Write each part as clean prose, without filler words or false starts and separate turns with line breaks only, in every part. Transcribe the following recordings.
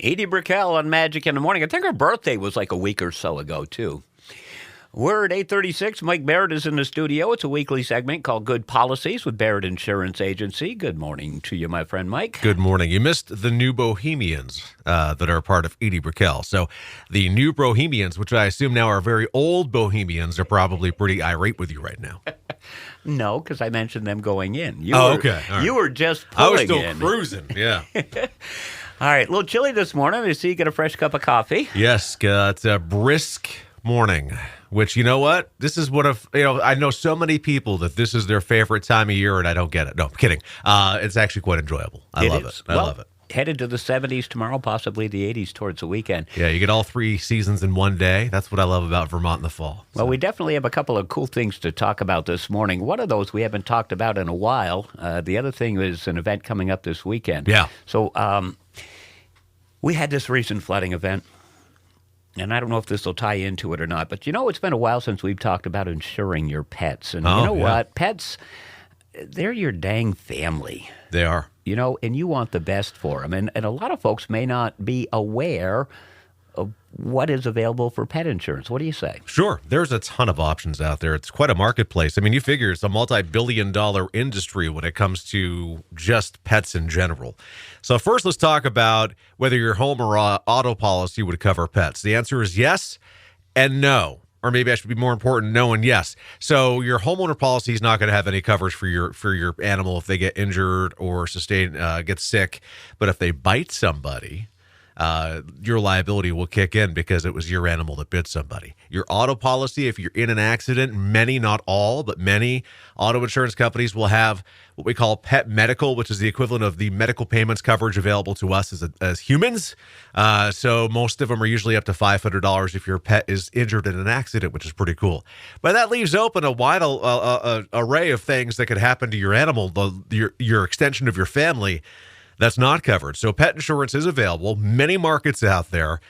Edie Brickell on Magic in the Morning. I think her birthday was like a week or so ago, too. We're at 8:36. Mike Barrett is in the studio. It's a weekly segment called Good Policies with Barrett Insurance Agency. Good morning to you, my friend Mike.
Good morning. You missed the New Bohemians that are a part of Edie Brickell. So the New Bohemians, which I assume now are very old Bohemians, are probably pretty irate with you right now.
No, because I mentioned them going in.
Okay. All right.
You were just pulling
I was still
in.
cruising, yeah.
All right, a little chilly this morning. I see you get a fresh cup of coffee.
Yes, it's a brisk morning, which, you know what? This is I know so many people that this is their favorite time of year, and I don't get it. No, I'm kidding. It's actually quite enjoyable. I love it. I love it.
Headed to the 70s tomorrow, possibly the 80s towards the weekend.
Yeah, you get all three seasons in one day. That's what I love about Vermont in the fall.
Well, we definitely have a couple of cool things to talk about this morning. One of those we haven't talked about in a while. The other thing is an event coming up this weekend.
Yeah.
So we had this recent flooding event, and I don't know if this will tie into it or not, but it's been a while since we've talked about insuring your pets. And what? Pets, they're your dang family.
They are.
And you want the best for them. And a lot of folks may not be aware of what is available for pet insurance. What do you say?
Sure. There's a ton of options out there. It's quite a marketplace. I mean, you figure it's a multi-billion-dollar industry when it comes to just pets in general. So first, let's talk about whether your home or auto policy would cover pets. The answer is yes and no. Or maybe I should be more important, no and yes. So your homeowner policy is not going to have any coverage for your animal if they get injured or get sick. But if they bite somebody, your liability will kick in because it was your animal that bit somebody. Your auto policy, if you're in an accident, many, not all, but many auto insurance companies will have what we call pet medical, which is the equivalent of the medical payments coverage available to us as humans. So most of them are usually up to $500 if your pet is injured in an accident, which is pretty cool. But that leaves open a wide array of things that could happen to your animal, your extension of your family, that's not covered. So pet insurance is available. Many markets out there.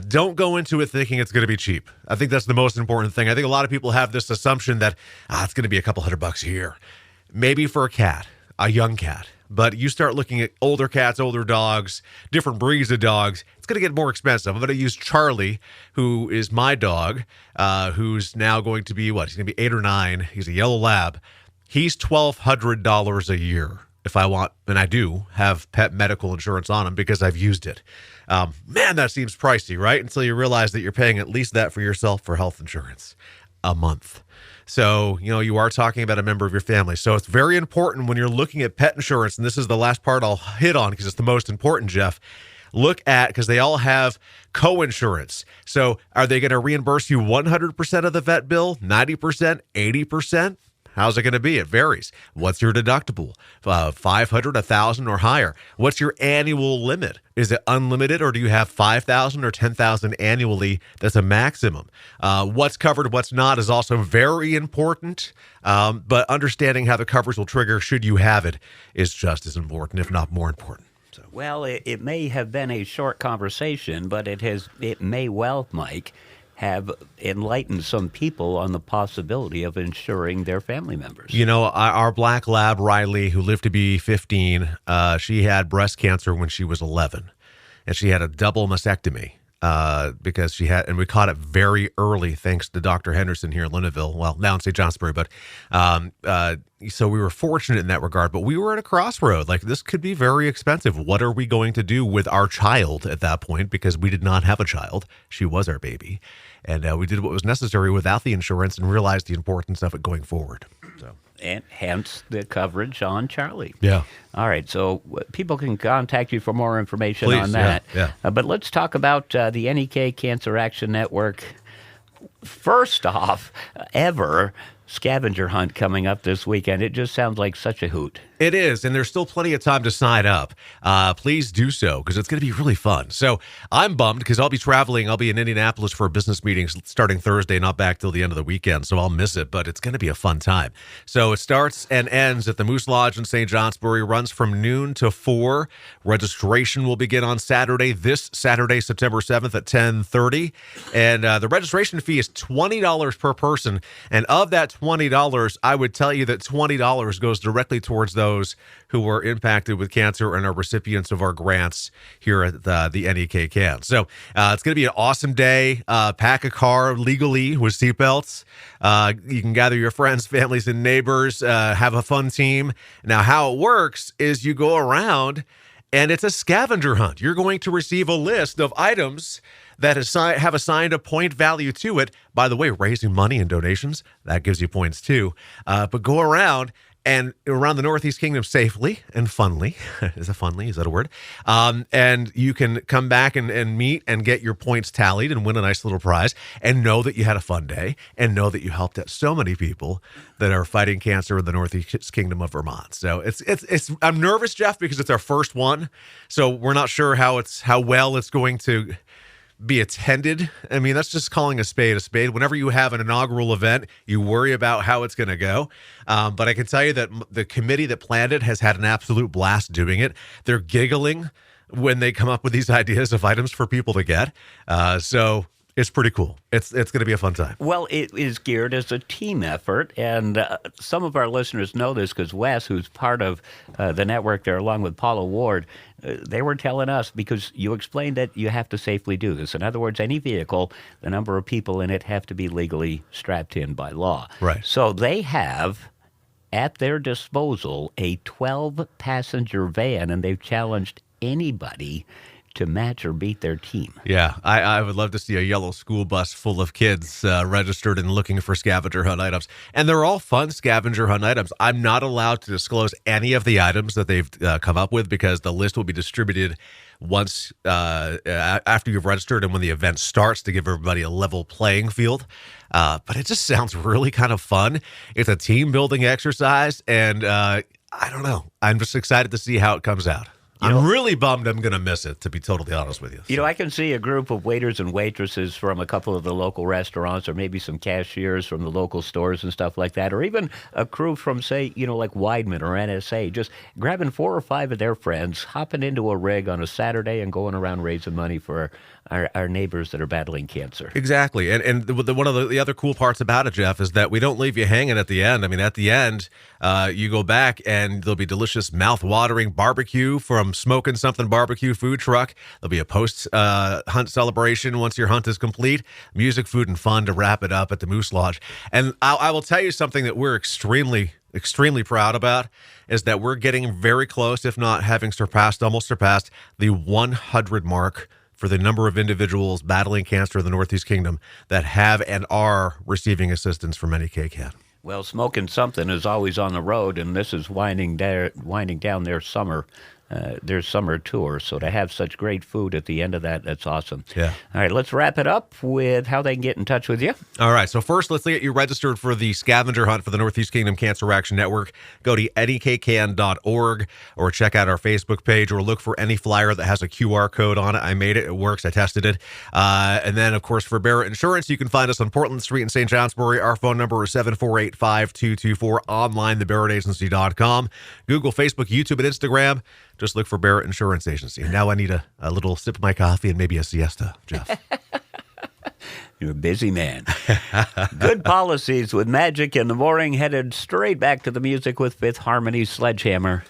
Don't go into it thinking it's going to be cheap. I think that's the most important thing. I think a lot of people have this assumption that it's going to be a couple $100 a year. Maybe for a cat, a young cat. But you start looking at older cats, older dogs, different breeds of dogs, it's going to get more expensive. I'm going to use Charlie, who is my dog, who's now going to be, he's going to be 8 or 9. He's a yellow lab. He's $1,200 a year. If I want, and I do, have pet medical insurance on them because I've used it. Man, that seems pricey, right? Until you realize that you're paying at least that for yourself for health insurance a month. So, you are talking about a member of your family. So it's very important when you're looking at pet insurance, and this is the last part I'll hit on because it's the most important, Jeff. Look at, because they all have co-insurance. So are they going to reimburse you 100% of the vet bill, 90%, 80%? How's it going to be? It varies. What's your deductible? 500, 1,000, or higher? What's your annual limit? Is it unlimited, or do you have 5,000 or 10,000 annually? That's a maximum. What's covered, what's not is also very important. But understanding how the coverage will trigger, should you have it, is just as important, if not more important. So.
Well, it may have been a short conversation, but it may well, Mike, have enlightened some people on the possibility of insuring their family members.
Our black lab, Riley, who lived to be 15, she had breast cancer when she was 11, and she had a double mastectomy because and we caught it very early thanks to Dr. Henderson here in Linneville. Well, now in St. Johnsbury, but so we were fortunate in that regard, but we were at a crossroad. Like, this could be very expensive. What are we going to do with our child at that point? Because we did not have a child. She was our baby. And we did what was necessary without the insurance and realized the importance of it going forward. So.
And hence the coverage on Charlie.
Yeah.
All right. So people can contact you for more information
Please,
on that.
Yeah.
But let's talk about the NEK Cancer Action Network. First off, ever scavenger hunt coming up this weekend. It just sounds like such a hoot.
It is, and there's still plenty of time to sign up. Please do so, because it's going to be really fun. So I'm bummed because I'll be traveling. I'll be in Indianapolis for a business meeting starting Thursday, not back till the end of the weekend, so I'll miss it, but it's going to be a fun time. So it starts and ends at the Moose Lodge in St. Johnsbury, runs from noon to 4. Registration will begin on this Saturday, September 7th at 10:30, and the registration fee is $20 per person, and of that $20, I would tell you that $20 goes directly towards the those who were impacted with cancer and are recipients of our grants here at the NEK Can. So it's going to be an awesome day. Pack a car legally with seatbelts. You can gather your friends, families, and neighbors, have a fun team. Now, how it works is you go around and it's a scavenger hunt. You're going to receive a list of items that have assigned a point value to it. By the way, raising money and donations, that gives you points too. But go around the Northeast Kingdom safely and funly. Is that a word? And you can come back and meet and get your points tallied and win a nice little prize and know that you had a fun day and know that you helped out so many people that are fighting cancer in the Northeast Kingdom of Vermont. So I'm nervous, Jeff, because it's our first one. So we're not sure how well it's going to be attended. I mean, that's just calling a spade a spade. Whenever you have an inaugural event, you worry about how it's going to go. But I can tell you that the committee that planned it has had an absolute blast doing it. They're giggling when they come up with these ideas of items for people to get. So it's pretty cool. It's going to be a fun time.
Well, it is geared as a team effort, and some of our listeners know this because Wes, who's part of the network there, along with Paula Ward, they were telling us, because you explained that you have to safely do this. In other words, any vehicle, the number of people in it have to be legally strapped in by law.
Right.
So they have at their disposal a 12-passenger van, and they've challenged anybody to match or beat their team.
Yeah, I would love to see a yellow school bus full of kids registered and looking for scavenger hunt items. And they're all fun scavenger hunt items. I'm not allowed to disclose any of the items that they've come up with because the list will be distributed once after you've registered and when the event starts to give everybody a level playing field. But it just sounds really kind of fun. It's a team building exercise. And I don't know. I'm just excited to see how it comes out. I'm really bummed I'm going to miss it, to be totally honest with you.
You know, I can see a group of waiters and waitresses from a couple of the local restaurants, or maybe some cashiers from the local stores and stuff like that, or even a crew from, say, like Weidman or NSA, just grabbing 4 or 5 of their friends, hopping into a rig on a Saturday and going around raising money for our neighbors that are battling cancer.
Exactly. And one of the other cool parts about it, Jeff, is that we don't leave you hanging at the end. I mean, at the end, you go back and there'll be delicious mouth-watering barbecue from Smoking Something Barbecue food truck. There'll be a post-hunt celebration once your hunt is complete. Music, food, and fun to wrap it up at the Moose Lodge. And I will tell you something that we're extremely proud about is that we're getting very close, if not having almost surpassed the 100 mark for the number of individuals battling cancer in the Northeast Kingdom that have and are receiving assistance from NEK Can.
Well, Smoking Something is always on the road, and this is winding down their summer tour. So to have such great food at the end of that, that's awesome.
Yeah.
All right, let's wrap it up with how they can get in touch with you.
All right, so first, let's get you registered for the scavenger hunt for the Northeast Kingdom Cancer Action Network. Go to nekcan.org or check out our Facebook page or look for any flyer that has a QR code on it. I made it. It works. I tested it. And then, of course, for Barrett Insurance, you can find us on Portland Street in St. Johnsbury. Our phone number is 748-5224. Online, thebarrettagency.com. Google, Facebook, YouTube, and Instagram. Just look for Barrett Insurance Agency. And now I need a little sip of my coffee and maybe a siesta, Jeff.
You're a busy man. Good Policies with Magic in the Morning, headed straight back to the music with Fifth Harmony Sledgehammer.